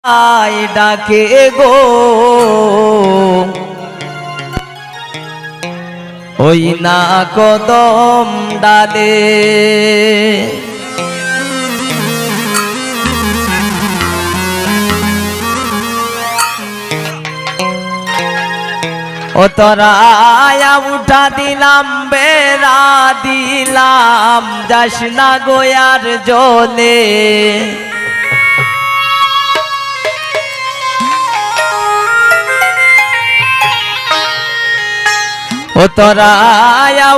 আয় ডাকে গো ওই না কদম ডালে ও তোরা উঠা দিলাম বেড়া দিলাম যাস না গোয়ার জলে ও তোরা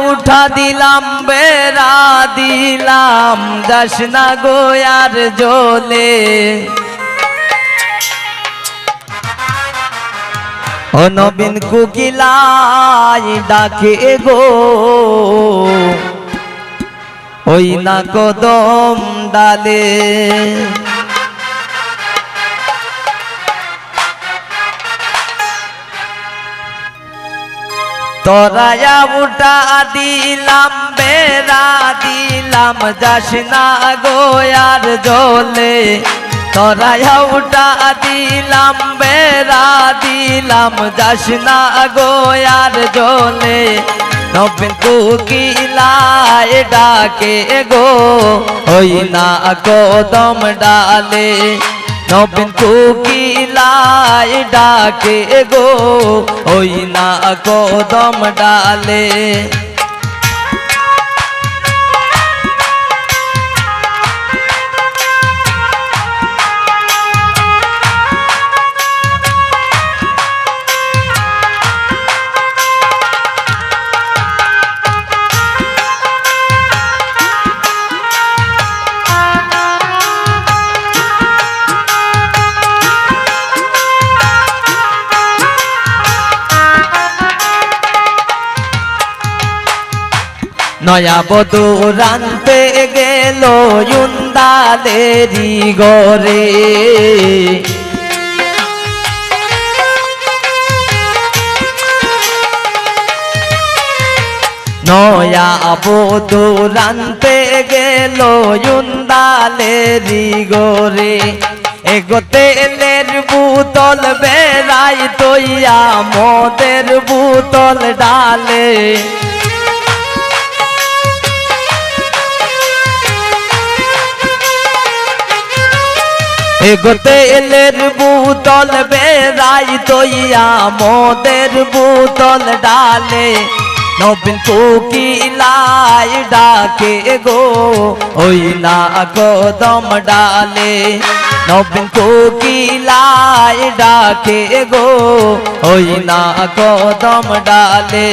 উঠা দিলাম বেড়া দিলাম যাস না গোয়ার জলে ও নবীন কোকিলাই ডাকে গো ওই না কদম ডালে তোরা উঠা দিলাম বেড়া দিলাম যাস না গোয়ার জলে তোরা উঠা দিলাম বেড়া দিলাম যাস না গোয়ার জলে নবীন কোকিলাই ডাকে গো ওই না কদম ডালে নবীন কোকিলাই ডাকে গো ওই না কদম ডালে নয়া বধূ রানতে গেল ইন্দালেরি গরে নয়া বধূ রানতে গেল ইন্দালেরি গরে এগো তেলের বোতল বেড়াই তৈয়া মদের বোতল ডালে এগো তেলের বোতল বেড়াই তৈয়া মদের বোতল ডালে নবীন কোকিলাই ডাকে গো ওই না কদম ডালে নবীন কোকিলাই ডাকে গো ওই না কদম ডালে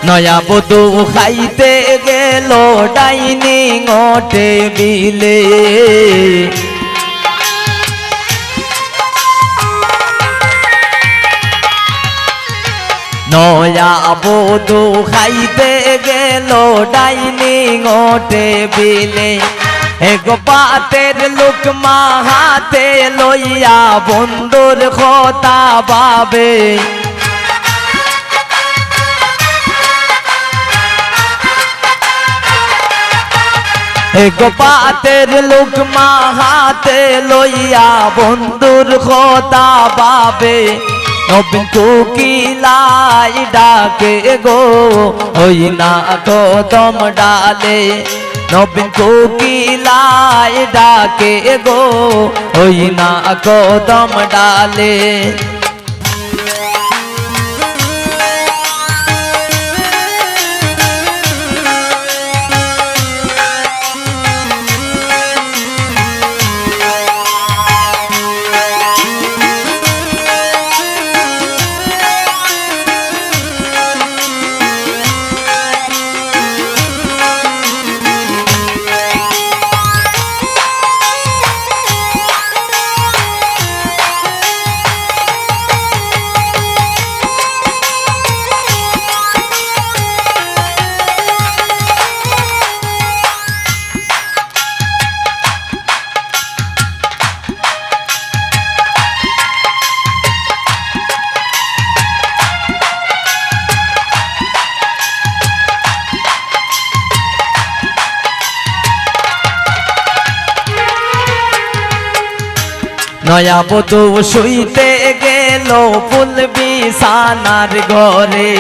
নয়া বধূ খাইতে গেল ডাইনিং টেবিলে নয়া বধূ খাইতে গেল ডাইনিং টেবিলে এগো পাতের লোকমা হাতে লইয়া বন্ধুর কথা ভাবে এগো পাতের লোকমা হাতে লইয়া বন্ধুর কথা ভাবে নবীন কোকিলাই ডাকে গো ওই না কদম ডালে নবীন কোকিলাই ডাকে গো ওই না কদম ডালে নয়া বধূ শুইতে গেল ফুল বিছানার ঘরে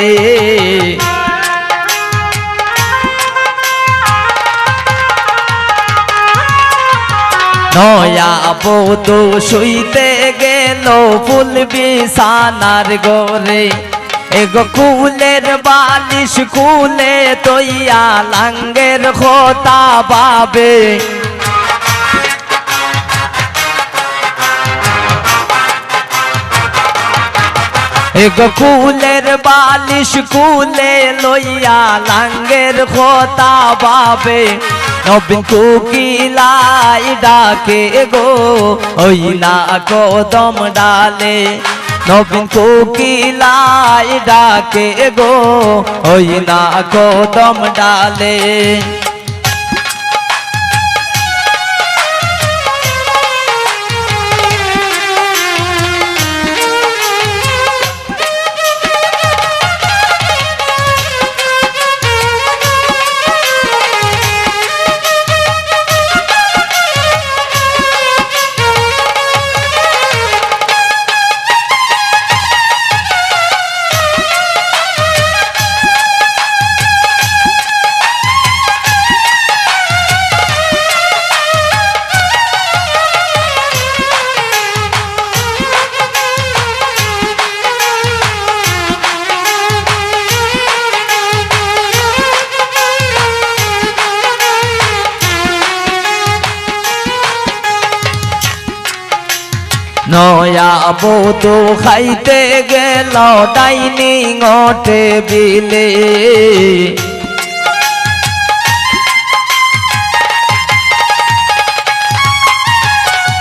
নয়া বধূ শুইতে গেল ফুল বিছানার ঘরে এগো কুলের বালিশ কুলে তৈয়া লাঙ্গের খোতা বাবে এগো কুলের বালিশ কুলে লইয়া লাঙ্গের খোতা বাবে নবীন কোকিলাই ডাকে গো ওই না কদম ডালে নবীন কোকিলাই ডাকে গো ওই না কদম ডালে নয়া বধূ খাইতে গেল ডাইনিং টেবিলে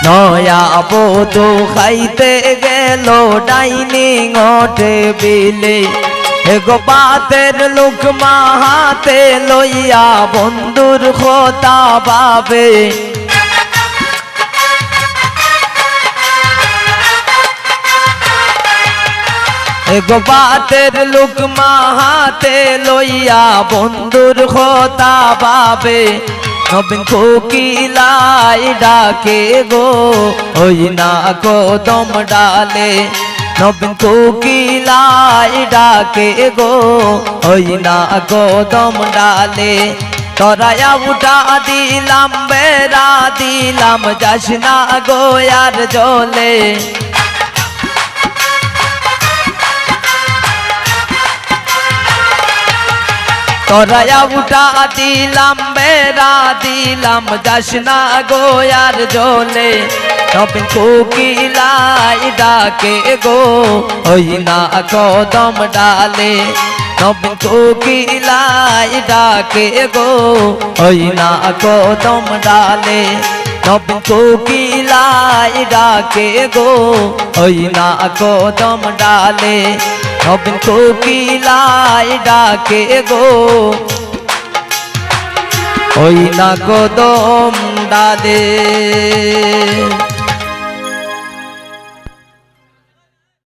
নয়া বধূ খাইতে গেল ডাইনিং টেবিলে এগো পাতের লুকমা হাতে লইয়া বন্ধুর খোতা বাবে এগো পাতের লুকমা হাতে লইয়া বন্ধুর খোতা বাবে নবীন কোকিলাই ডাকে গো ওই না কদম ডালে নবীন কোকিলাই ডাকে গো ওই না কদম ডালে তরায়া উঠা দিলাম বেড়া দিলাম যাস না গোয়ার জলে তরায়া উঠা দিলাম বেড়া দিলাম যাস না গোয়ার জলে নবীন কোকিলাই ডাকে গো ওই না কদম ডালে নবীন কোকিলাই ডাকে গো ওই না কদম ডালে নবীন কোকিলাই ডাকে গো ওই না কদম ডালে নবীন কোকিলাই ডাকে গো ওই না কদম ডালে।